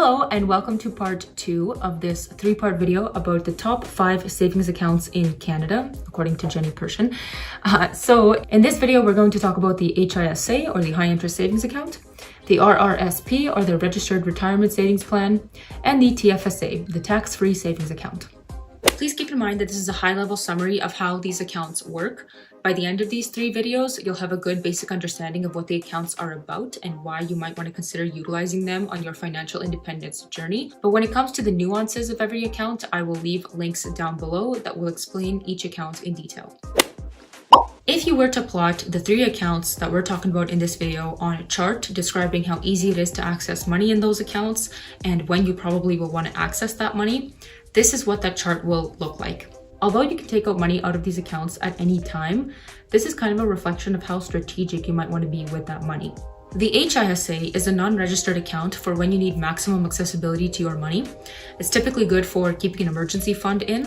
Hello and welcome to part 2 of this 3-part video about the top 5 savings accounts in Canada, according to Jenny Pershin. So in this video, we're going to talk about the HISA or the high interest savings account, the RRSP or the registered retirement savings plan, and the TFSA, the tax-free savings account. Please keep in mind that this is a high-level summary of how these accounts work. By the end of these 3 videos, you'll have a good basic understanding of what the accounts are about and why you might want to consider utilizing them on your financial independence journey. But when it comes to the nuances of every account, I will leave links down below that will explain each account in detail. If you were to plot the 3 accounts that we're talking about in this video on a chart describing how easy it is to access money in those accounts and when you probably will want to access that money, this is what that chart will look like. Although you can take out money out of these accounts at any time, this is kind of a reflection of how strategic you might want to be with that money. The HISA is a non-registered account for when you need maximum accessibility to your money. It's typically good for keeping an emergency fund in,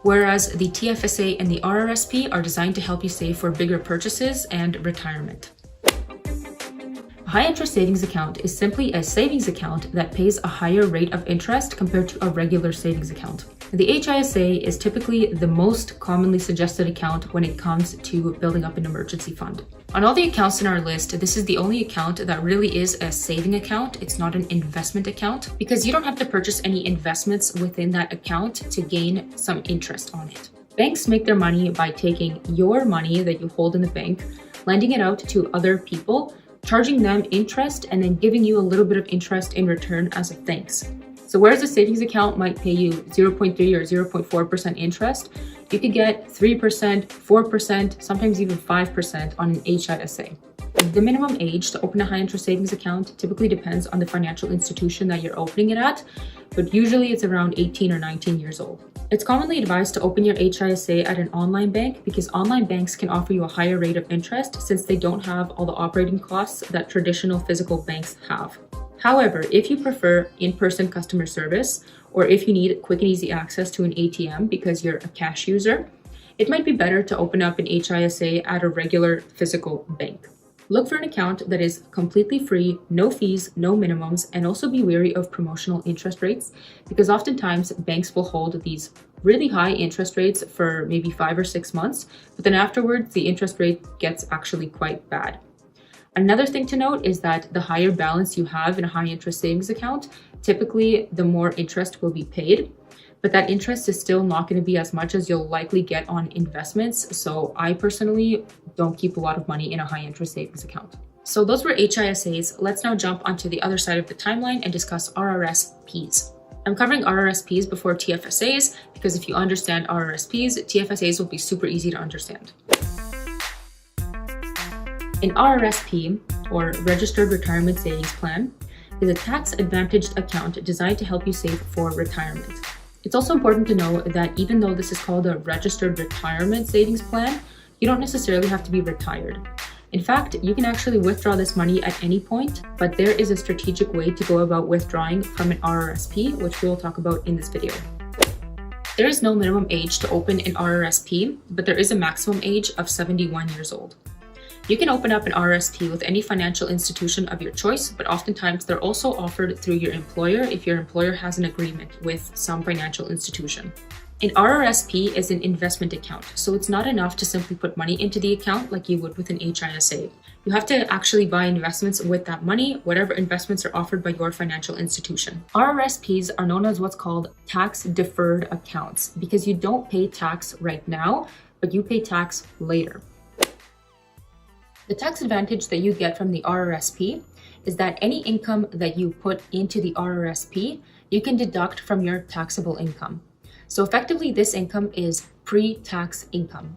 whereas the TFSA and the RRSP are designed to help you save for bigger purchases and retirement. A high interest savings account is simply a savings account that pays a higher rate of interest compared to a regular savings account. The HISA is typically the most commonly suggested account when it comes to building up an emergency fund. On all the accounts in our list, this is the only account that really is a saving account. It's not an investment account because you don't have to purchase any investments within that account to gain some interest on it. Banks make their money by taking your money that you hold in the bank, lending it out to other people, charging them interest, and then giving you a little bit of interest in return as a thanks. So whereas a savings account might pay you 0.3 or 0.4% interest, you could get 3%, 4%, sometimes even 5% on an HISA. The minimum age to open a high interest savings account typically depends on the financial institution that you're opening it at, but usually it's around 18 or 19 years old. It's commonly advised to open your HISA at an online bank because online banks can offer you a higher rate of interest since they don't have all the operating costs that traditional physical banks have. However, if you prefer in-person customer service, or if you need quick and easy access to an ATM because you're a cash user, it might be better to open up an HISA at a regular physical bank. Look for an account that is completely free, no fees, no minimums, and also be wary of promotional interest rates because oftentimes banks will hold these really high interest rates for maybe 5 or 6 months, but then afterwards the interest rate gets actually quite bad. Another thing to note is that the higher balance you have in a high interest savings account, typically the more interest will be paid, but that interest is still not going to be as much as you'll likely get on investments. So I personally don't keep a lot of money in a high interest savings account. So those were HISAs. Let's now jump onto the other side of the timeline and discuss RRSPs. I'm covering RRSPs before TFSAs because if you understand RRSPs, TFSAs will be super easy to understand. An RRSP, or Registered Retirement Savings Plan, is a tax-advantaged account designed to help you save for retirement. It's also important to know that even though this is called a Registered Retirement Savings Plan, you don't necessarily have to be retired. In fact, you can actually withdraw this money at any point, but there is a strategic way to go about withdrawing from an RRSP, which we will talk about in this video. There is no minimum age to open an RRSP, but there is a maximum age of 71 years old. You can open up an RRSP with any financial institution of your choice, but oftentimes they're also offered through your employer if your employer has an agreement with some financial institution. An RRSP is an investment account, so it's not enough to simply put money into the account like you would with an HISA. You have to actually buy investments with that money, whatever investments are offered by your financial institution. RRSPs are known as what's called tax-deferred accounts because you don't pay tax right now, but you pay tax later. The tax advantage that you get from the RRSP is that any income that you put into the RRSP, you can deduct from your taxable income. So effectively, this income is pre-tax income.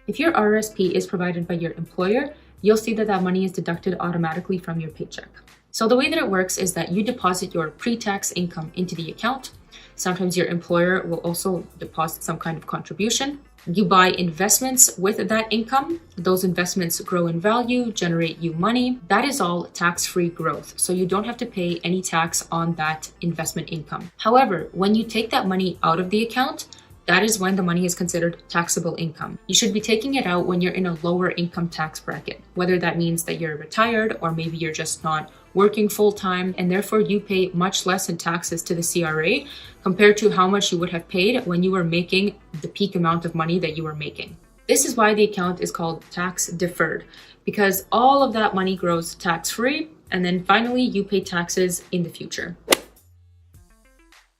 If your RRSP is provided by your employer, you'll see that that money is deducted automatically from your paycheck. So the way that it works is that you deposit your pre-tax income into the account. Sometimes your employer will also deposit some kind of contribution. You buy investments with that income. Those investments grow in value, generate you money. That is all tax-free growth. So you don't have to pay any tax on that investment income. However, when you take that money out of the account, that is when the money is considered taxable income. You should be taking it out when you're in a lower income tax bracket, whether that means that you're retired or maybe you're just not working full-time, and therefore you pay much less in taxes to the CRA compared to how much you would have paid when you were making the peak amount of money that you were making. This is why the account is called tax deferred, because all of that money grows tax-free, and then finally you pay taxes in the future.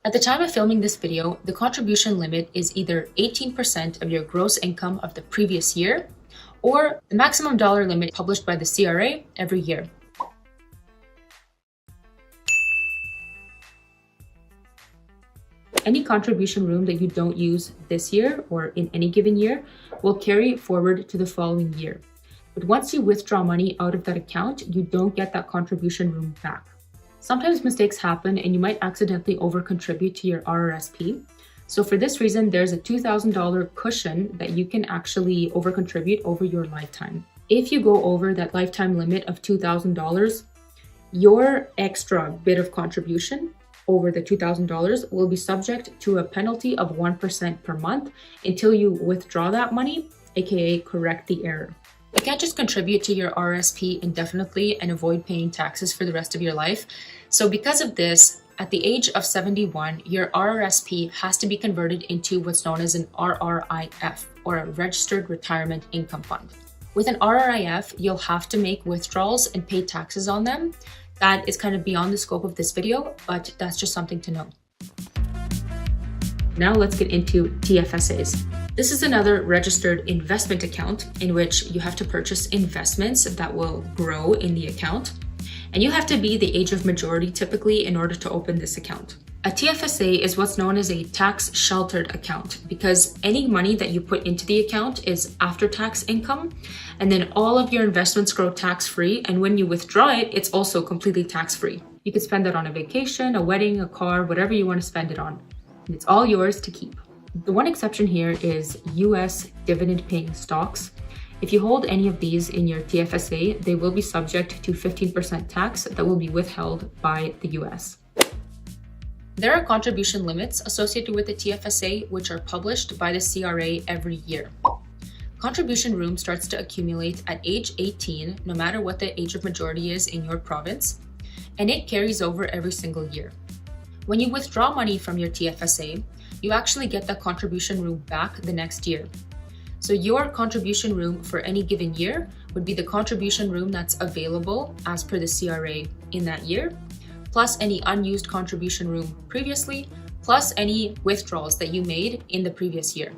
At the time of filming this video, the contribution limit is either 18% of your gross income of the previous year, or the maximum dollar limit published by the CRA every year. Any contribution room that you don't use this year or in any given year will carry forward to the following year. But once you withdraw money out of that account, you don't get that contribution room back. Sometimes mistakes happen and you might accidentally over-contribute to your RRSP. So for this reason, there's a $2,000 cushion that you can actually over-contribute over your lifetime. If you go over that lifetime limit of $2,000, your extra bit of contribution over the $2,000 will be subject to a penalty of 1% per month until you withdraw that money, aka correct the error. You can't just contribute to your RRSP indefinitely and avoid paying taxes for the rest of your life. So because of this, at the age of 71, your RRSP has to be converted into what's known as an RRIF, or a Registered Retirement Income Fund. With an RRIF, you'll have to make withdrawals and pay taxes on them. That is kind of beyond the scope of this video, but that's just something to know. Now let's get into TFSAs. This is another registered investment account in which you have to purchase investments that will grow in the account. And you have to be the age of majority typically in order to open this account. A TFSA is what's known as a tax sheltered account because any money that you put into the account is after-tax income, and then all of your investments grow tax-free, and when you withdraw it, it's also completely tax-free. You could spend it on a vacation, a wedding, a car, whatever you want to spend it on. And it's all yours to keep. The one exception here is US dividend-paying stocks. If you hold any of these in your TFSA, they will be subject to 15% tax that will be withheld by the US. There are contribution limits associated with the TFSA, which are published by the CRA every year. Contribution room starts to accumulate at age 18, no matter what the age of majority is in your province, and it carries over every single year. When you withdraw money from your TFSA, you actually get the contribution room back the next year. So your contribution room for any given year would be the contribution room that's available as per the CRA in that year, plus any unused contribution room previously, plus any withdrawals that you made in the previous year.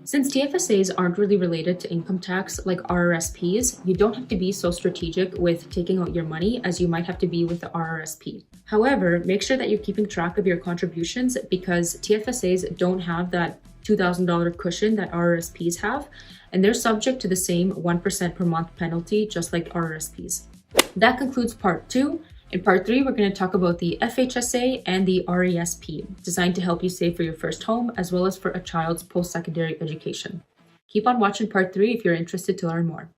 Since TFSAs aren't really related to income tax like RRSPs, you don't have to be so strategic with taking out your money as you might have to be with the RRSP. However, make sure that you're keeping track of your contributions because TFSAs don't have that $2,000 cushion that RRSPs have, and they're subject to the same 1% per month penalty just like RRSPs. That concludes part 2. In part 3, we're going to talk about the FHSA and the RRSP, designed to help you save for your first home as well as for a child's post-secondary education. Keep on watching part 3 if you're interested to learn more.